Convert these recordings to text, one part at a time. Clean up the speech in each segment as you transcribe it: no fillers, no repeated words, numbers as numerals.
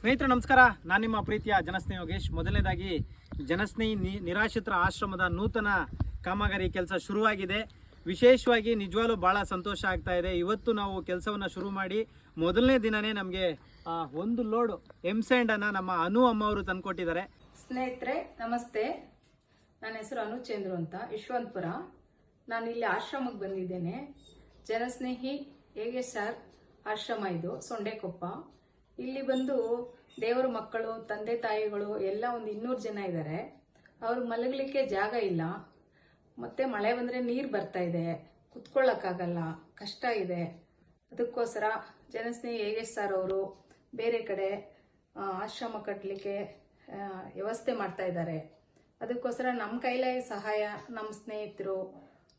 ಸ್ನೇಹಿತರೆ ನಮಸ್ಕಾರ, ನಾನು ನಿಮ್ಮ ಪ್ರೀತಿಯ ಜನಸ್ನೇಹಿ ಯೋಗೇಶ್. ಮೊದಲನೇದಾಗಿ ಜನಸ್ನೇಹಿ ನಿರಾಶ್ರಿತರ ಆಶ್ರಮದ ನೂತನ ಕಾಮಗಾರಿ ಕೆಲಸ ಶುರುವಾಗಿದೆ. ವಿಶೇಷವಾಗಿ ನಿಜವಾಗ್ಲೂ ಭಾಳ ಸಂತೋಷ ಆಗ್ತಾ ಇದೆ. ಇವತ್ತು ನಾವು ಕೆಲಸವನ್ನು ಶುರು ಮಾಡಿ ಮೊದಲನೇ ದಿನನೇ ನಮಗೆ ಒಂದು ಲೋಡ್ ಎಂಸ್ಯಾಂಡನ್ನು ನಮ್ಮ ಅನು ಅಮ್ಮ ಅವರು ತಂದುಕೊಟ್ಟಿದ್ದಾರೆ. ಸ್ನೇಹಿತರೆ ನಮಸ್ತೆ, ನನ್ನ ಹೆಸರು ಅನು ಚಂದ್ರು ಅಂತ, ಯಶವಂತಪುರ. ನಾನು ಇಲ್ಲಿ ಆಶ್ರಮಕ್ಕೆ ಬಂದಿದ್ದೇನೆ. ಜನಸ್ನೇಹಿ ಯೋಗೇಶ್ ಸರ್ ಆಶ್ರಮ ಇದು, ಸೊಂಡೆಕೊಪ್ಪ. ಇಲ್ಲಿ ಬಂದು ದೇವರ ಮಕ್ಕಳು, ತಂದೆ ತಾಯಿಗಳು ಎಲ್ಲ ಒಂದು 200 ಜನ ಇದ್ದಾರೆ. ಅವ್ರಿಗೆ ಮಲಗಲಿಕ್ಕೆ ಜಾಗ ಇಲ್ಲ, ಮತ್ತೆ ಮಳೆ ಬಂದರೆ ನೀರು ಬರ್ತಾ ಇದೆ, ಕುತ್ಕೊಳ್ಳೋಕ್ಕಾಗಲ್ಲ, ಕಷ್ಟ ಇದೆ. ಅದಕ್ಕೋಸ್ಕರ ಜನಸ್ನೇಹಿ ಯೋಗೇಶ್ ಸರ್ ಅವರು ಬೇರೆ ಕಡೆ ಆಶ್ರಮ ಕಟ್ಟಲಿಕ್ಕೆ ವ್ಯವಸ್ಥೆ ಮಾಡ್ತಾ ಇದ್ದಾರೆ. ಅದಕ್ಕೋಸ್ಕರ ನಮ್ಮ ಕೈಲೇ ಸಹಾಯ, ನಮ್ಮ ಸ್ನೇಹಿತರು,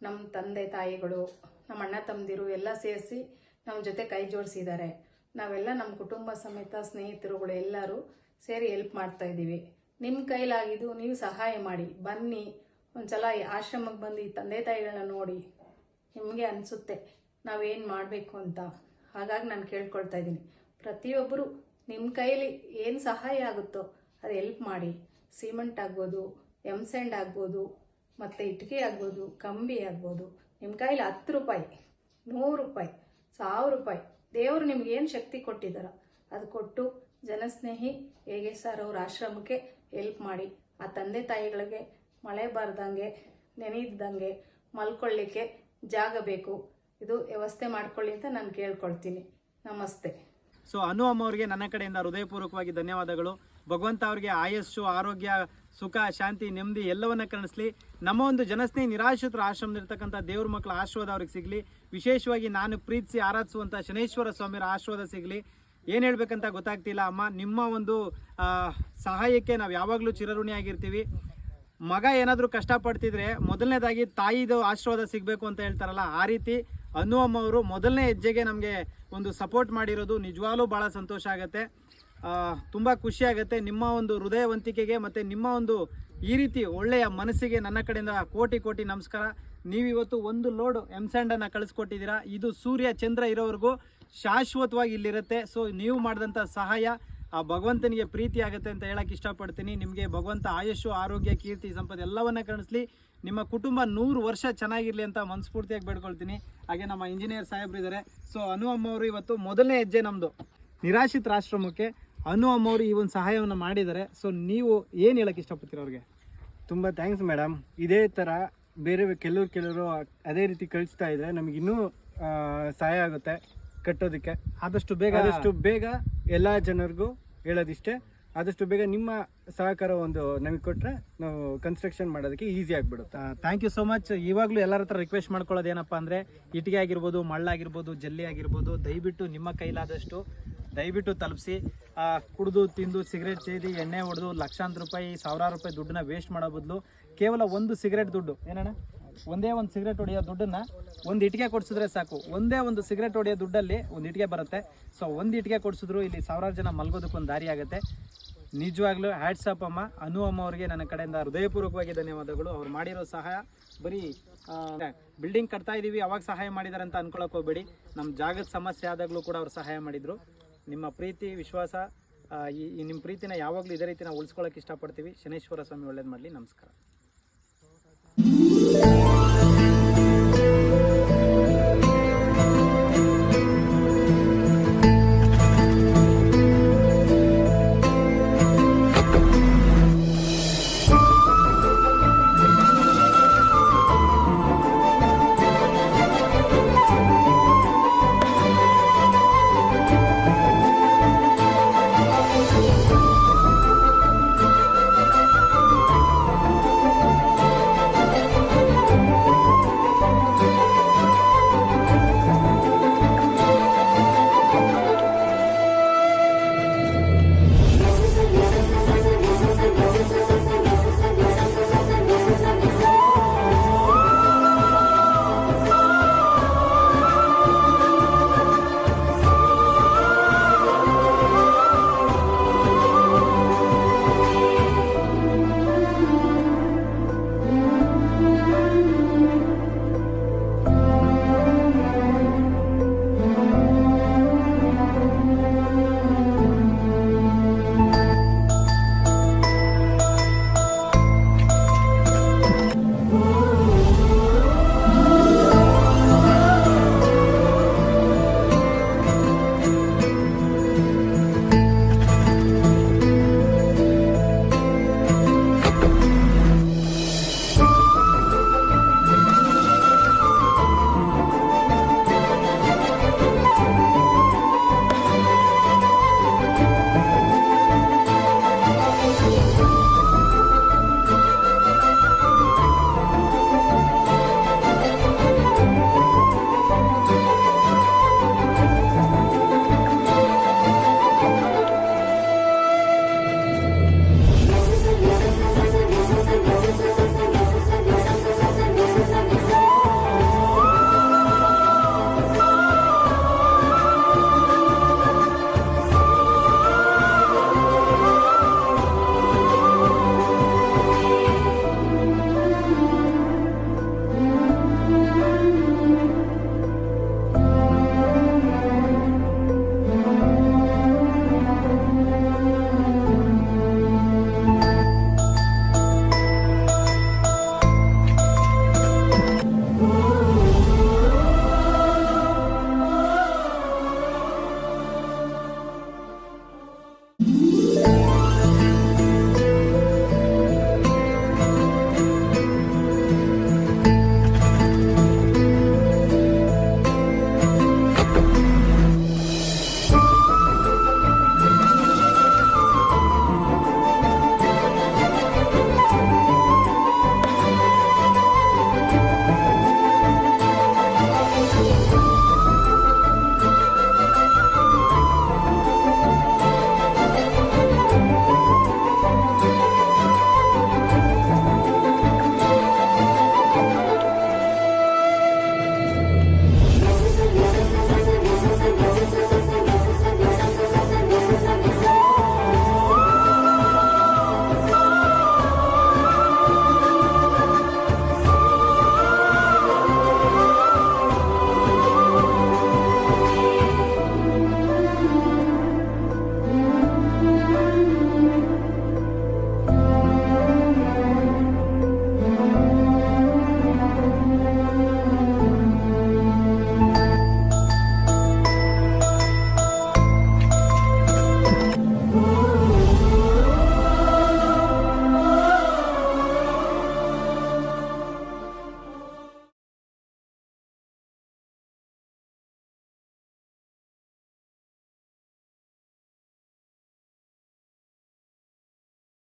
ನಮ್ಮ ತಂದೆ ತಾಯಿಗಳು, ನಮ್ಮ ಅಣ್ಣ ತಮ್ಮದಿರು ಎಲ್ಲ ಸೇರಿಸಿ ನಮ್ಮ ಜೊತೆ ಕೈ ಜೋಡಿಸಿದ್ದಾರೆ. ನಾವೆಲ್ಲ ನಮ್ಮ ಕುಟುಂಬ ಸಮೇತ ಸ್ನೇಹಿತರುಗಳು ಎಲ್ಲರೂ ಸೇರಿ ಹೆಲ್ಪ್ ಮಾಡ್ತಾ ಇದ್ದೀವಿ. ನಿಮ್ಮ ಕೈಲಾಗಿದ್ದು ನೀವು ಸಹಾಯ ಮಾಡಿ. ಬನ್ನಿ, ಒಂದ್ಸಲ ಆಶ್ರಮಕ್ಕೆ ಬಂದು ಈ ತಂದೆ ತಾಯಿಗಳನ್ನ ನೋಡಿ ನಿಮಗೆ ಅನಿಸುತ್ತೆ ನಾವೇನು ಮಾಡಬೇಕು ಅಂತ. ಹಾಗಾಗಿ ನಾನು ಕೇಳ್ಕೊಳ್ತಾ ಇದ್ದೀನಿ, ಪ್ರತಿಯೊಬ್ಬರು ನಿಮ್ಮ ಕೈಲಿ ಏನು ಸಹಾಯ ಆಗುತ್ತೋ ಅದು ಹೆಲ್ಪ್ ಮಾಡಿ. ಸಿಮೆಂಟ್ ಆಗ್ಬೋದು, ಎಂಸ್ಯಾಂಡ್ ಆಗ್ಬೋದು, ಮತ್ತು ಇಟ್ಟಿಗೆ ಆಗ್ಬೋದು, ಕಂಬಿ ಆಗ್ಬೋದು. ನಿಮ್ಮ ಕೈಲಿ 10 ರೂಪಾಯಿ, 100 ರೂಪಾಯಿ, 1000 ರೂಪಾಯಿ ದೇವರು ನಿಮ್ಗೆ ಏನು ಶಕ್ತಿ ಕೊಟ್ಟಿದ್ದಾರೋ ಅದು ಕೊಟ್ಟು ಜನಸ್ನೇಹಿ ಯೋಗೇಶ್ ಸರ್ ಅವ್ರ ಆಶ್ರಮಕ್ಕೆ ಹೆಲ್ಪ್ ಮಾಡಿ. ಆ ತಂದೆ ತಾಯಿಗಳಿಗೆ ಮಳೆ ಬಾರ್ದಂಗೆ, ನೆನೆಯಿದ್ದಂಗೆ ಮಲ್ಕೊಳ್ಳಿಕ್ಕೆ ಜಾಗ ಬೇಕು, ಇದು ವ್ಯವಸ್ಥೆ ಮಾಡ್ಕೊಳ್ಳಿ ಅಂತ ನಾನು ಕೇಳ್ಕೊಳ್ತೀನಿ. ನಮಸ್ತೆ. ಸೊ ಅನು ಅಮ್ಮ ಅವರಿಗೆ ನನ್ನ ಕಡೆಯಿಂದ ಹೃದಯಪೂರ್ವಕವಾಗಿ ಧನ್ಯವಾದಗಳು. ಭಗವಂತ ಅವರಿಗೆ ಆಯಸ್ಸು, ಆರೋಗ್ಯ, ಸುಖ, ಶಾಂತಿ, ನೆಮ್ಮದಿ ಎಲ್ಲವನ್ನ ಕಣಿಸ್ಲಿ. ನಮ್ಮ ಒಂದು ಜನಸ್ನೇಹಿ ನಿರಾಶ್ರಿತರ ಆಶ್ರಮದಲ್ಲಿರ್ತಕ್ಕಂಥ ದೇವ್ರ ಮಕ್ಕಳ ಆಶೀರ್ವಾದ ಅವ್ರಿಗೆ ಸಿಗಲಿ. ವಿಶೇಷವಾಗಿ ನಾನು ಪ್ರೀತಿಸಿ ಆರಾಧಿಸುವಂಥ ಶನೇಶ್ವರ ಸ್ವಾಮಿಯರ ಆಶೀರ್ವಾದ ಸಿಗಲಿ. ಏನು ಹೇಳ್ಬೇಕಂತ ಗೊತ್ತಾಗ್ತಿಲ್ಲ ಅಮ್ಮ. ನಿಮ್ಮ ಒಂದು ಸಹಾಯಕ್ಕೆ ನಾವು ಯಾವಾಗಲೂ ಚಿರಋಣಿಯಾಗಿರ್ತೀವಿ. ಮಗ ಏನಾದರೂ ಕಷ್ಟಪಡ್ತಿದ್ರೆ ಮೊದಲನೇದಾಗಿ ತಾಯಿದು ಆಶೀರ್ವಾದ ಸಿಗಬೇಕು ಅಂತ ಹೇಳ್ತಾರಲ್ಲ, ಆ ರೀತಿ ಅನು ಅಮ್ಮ ಅವರು ಮೊದಲನೇ ಹೆಜ್ಜೆಗೆ ನಮಗೆ ಒಂದು ಸಪೋರ್ಟ್ ಮಾಡಿರೋದು ನಿಜವಾಗ್ಲೂ ಭಾಳ ಸಂತೋಷ ಆಗುತ್ತೆ, ತುಂಬ ಖುಷಿಯಾಗುತ್ತೆ. ನಿಮ್ಮ ಒಂದು ಹೃದಯವಂತಿಕೆಗೆ ಮತ್ತು ನಿಮ್ಮ ಒಂದು ಈ ರೀತಿ ಒಳ್ಳೆಯ ಮನಸ್ಸಿಗೆ ನನ್ನ ಕಡೆಯಿಂದ ಕೋಟಿ ಕೋಟಿ ನಮಸ್ಕಾರ. ನೀವಿವತ್ತು ಒಂದು ಲೋಡ್ ಎಂಸ್ಯಾಂಡನ್ನು ಕಳಿಸ್ಕೊಟ್ಟಿದ್ದೀರಾ. ಇದು ಸೂರ್ಯ ಚಂದ್ರ ಇರೋವರೆಗೂ ಶಾಶ್ವತವಾಗಿ ಇಲ್ಲಿರುತ್ತೆ. ಸೊ ನೀವು ಮಾಡಿದಂಥ ಸಹಾಯ ಆ ಭಗವಂತನಿಗೆ ಪ್ರೀತಿ ಆಗುತ್ತೆ ಅಂತ ಹೇಳಕ್ಕೆ ಇಷ್ಟಪಡ್ತೀನಿ. ನಿಮಗೆ ಭಗವಂತ ಆಯುಷ್ಯು, ಆರೋಗ್ಯ, ಕೀರ್ತಿ, ಸಂಪತ್ತು ಎಲ್ಲವನ್ನ ಕಣಿಸ್ಲಿ. ನಿಮ್ಮ ಕುಟುಂಬ 100 ವರ್ಷ ಚೆನ್ನಾಗಿರಲಿ ಅಂತ ಮನಸ್ಫೂರ್ತಿಯಾಗಿ ಬೇಡ್ಕೊಳ್ತೀನಿ. ಹಾಗೆ ನಮ್ಮ ಇಂಜಿನಿಯರ್ ಸಾಹೇಬ್ರು ಇದ್ದಾರೆ. ಸೊ ಅನು ಅಮ್ಮ ಅವರು ಇವತ್ತು ಮೊದಲನೇ ಹೆಜ್ಜೆ ನಮ್ಮದು ನಿರಾಶ್ರಿತರ ಆಶ್ರಮಕ್ಕೆ ಅನು ಅಮ್ಮ ಅವರು ಈ ಒಂದು ಸಹಾಯವನ್ನು ಮಾಡಿದ್ದಾರೆ. ಸೊ ನೀವು ಏನು ಹೇಳಕ್ಕೆ ಇಷ್ಟಪಡ್ತೀರ ಅವ್ರಿಗೆ? ತುಂಬ ಥ್ಯಾಂಕ್ಸ್ ಮೇಡಮ್. ಇದೇ ಥರ ಬೇರೆ ಕೆಲವರು ಅದೇ ರೀತಿ ಕಳಿಸ್ತಾ ಇದ್ರೆ ನಮಗಿನ್ನೂ ಸಹಾಯ ಆಗುತ್ತೆ ಕಟ್ಟೋದಕ್ಕೆ. ಆದಷ್ಟು ಬೇಗ ಎಲ್ಲ ಜನರಿಗೂ ಹೇಳೋದಿಷ್ಟೇ, ಆದಷ್ಟು ಬೇಗ ನಿಮ್ಮ ಸಹಕಾರ ಒಂದು ನಮಗೆ ಕೊಟ್ಟರೆ ನಾವು ಕನ್ಸ್ಟ್ರಕ್ಷನ್ ಮಾಡೋದಕ್ಕೆ ಈಸಿ ಆಗಿಬಿಡುತ್ತೆ. Thank you so much. ಇವಾಗಲೂ ಎಲ್ಲರ ಹತ್ರ ರಿಕ್ವೆಸ್ಟ್ ಮಾಡ್ಕೊಳ್ಳೋದು ಏನಪ್ಪ ಅಂದರೆ, ಇಟ್ಟಿಗೆ ಆಗಿರ್ಬೋದು, ಮಳ್ಳಾಗಿರ್ಬೋದು, ಜಲ್ಲಿ ಆಗಿರ್ಬೋದು, ದಯವಿಟ್ಟು ನಿಮ್ಮ ಕೈಲಾದಷ್ಟು ದಯವಿಟ್ಟು ತಲುಪಿಸಿ. ಕುಡಿದು ತಿಂದು ಸಿಗರೇಟ್ ಸೇದಿ ಎಣ್ಣೆ ಹೊಡೆದು ಲಕ್ಷಾಂತರ ರೂಪಾಯಿ, ಸಾವಿರಾರು ರೂಪಾಯಿ ದುಡ್ಡನ್ನ ವೇಸ್ಟ್ ಮಾಡೋ ಬದಲು ಕೇವಲ ಒಂದು ಸಿಗರೇಟ್ ದುಡ್ಡು, ಏನಣ್ಣ, ಒಂದೇ ಒಂದು ಸಿಗರೇಟ್ ಹೊಡೆಯೋ ದುಡ್ಡನ್ನು ಒಂದು ಇಟ್ಟಿಗೆ ಕೊಡಿಸಿದ್ರೆ ಸಾಕು. ಒಂದೇ ಒಂದು ಸಿಗರೇಟ್ ಹೊಡೆಯೋ ದುಡ್ಡಲ್ಲಿ ಒಂದು ಇಟ್ಟಿಗೆ ಬರುತ್ತೆ. ಸೊ ಒಂದು ಇಟ್ಟಿಗೆ ಕೊಡಿಸಿದ್ರು ಇಲ್ಲಿ ಸಾವಿರಾರು ಜನ ಮಲ್ಗೋದಕ್ಕೊಂದು ದಾರಿ ಆಗುತ್ತೆ. ನಿಜವಾಗ್ಲೂ ಹ್ಯಾಟ್ಸಪ್ ಅಮ್ಮ. ಅನು ಅಮ್ಮ ಅವರಿಗೆ ನನ್ನ ಕಡೆಯಿಂದ ಹೃದಯಪೂರ್ವಕವಾಗಿ ಧನ್ಯವಾದಗಳು. ಅವ್ರು ಮಾಡಿರೋ ಸಹಾಯ ಬರೀ ಬಿಲ್ಡಿಂಗ್ ಕಟ್ತಾ ಇದ್ದೀವಿ ಅವಾಗ ಸಹಾಯ ಮಾಡಿದ್ದಾರೆ ಅಂತ ಅನ್ಕೊಳಕ್ಕೆ ಹೋಗಬೇಡಿ. ನಮ್ಮ ಜಾಗದ ಸಮಸ್ಯೆ ಆದಾಗಲೂ ಕೂಡ ಅವ್ರು ಸಹಾಯ ಮಾಡಿದರು. ನಿಮ್ಮ ಪ್ರೀತಿ, ವಿಶ್ವಾಸ, ನಿಮ್ಮ ಪ್ರೀತಿನ ಯಾವಾಗಲೂ ಇದೇ ರೀತಿ ನಾವು ಉಳಿಸ್ಕೊಳ್ಳೋಕೆ ಇಷ್ಟಪಡ್ತೀವಿ. ಶನೇಶ್ವರ ಸ್ವಾಮಿ ಒಳ್ಳೇದು ಮಾಡಲಿ. ನಮಸ್ಕಾರ.